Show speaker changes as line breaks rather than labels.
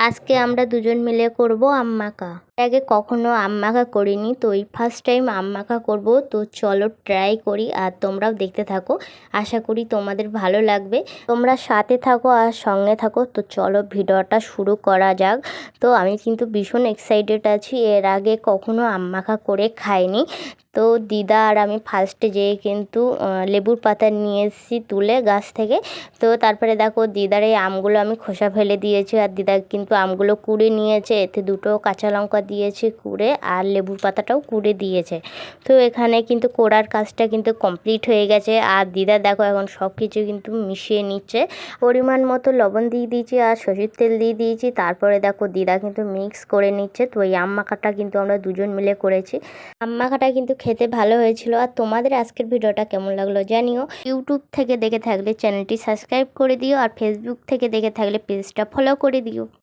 আজকে আমরা দুজন মিলে করব আম মাখা। আগে কখনো আম মাখা করিনি, তো এই ফার্স্ট টাইম আম মাখা করব। তো চলো ট্রাই করি আর তোমরাও দেখতে থাকো, আশা করি তোমাদের ভালো লাগবে। তোমরা সাথে থাকো আর সঙ্গে থাকো। তো চলো ভিডিওটা শুরু করা যাক। তো আমি কিন্তু ভীষণ এক্সাইটেড আছি, এর আগে কখনো আম মাখা করে খাইনি। তো দিদা আর আমি ফার্স্টে যেয়ে কিন্তু লেবুর পাতা নিয়ে এসেছি তুলে গাছ থেকে। তো তারপরে দেখো দিদার এই আমগুলো আমি খোসা ফেলে দিয়েছি, আর দিদা কিন্তু আমগুলো কুড়ে নিয়েছে, এতে দুটো কাঁচা লঙ্কা দিয়েছে কুড়ে, আর লেবুর পাতাটাও কুড়ে দিয়েছে। তো এখানে কিন্তু কোড়ার কাজটা কিন্তু কমপ্লিট হয়ে গেছে, আর দিদা দেখো এখন সব কিছু কিন্তু মিশিয়ে নিচ্ছে। পরিমাণ মতো লবণ দিয়ে দিয়েছি আর সরষের তেল দিয়ে দিয়েছি। তারপরে দেখো দিদা কিন্তু মিক্স করে নিচ্ছে। তো এই আম মাখাটা কিন্তু আমরা দুজন মিলে করেছি। আম মাখাটা কিন্তু খেতে ভালো হয়েছিল। আর তোমাদের আজকের ভিডিওটা কেমন লাগলো জানিও। ইউটিউব থেকে দেখে থাকলে চ্যানেলটি সাবস্ক্রাইব করে দিও, আর ফেসবুক থেকে দেখে থাকলে পেজটা ফলো করে দিও।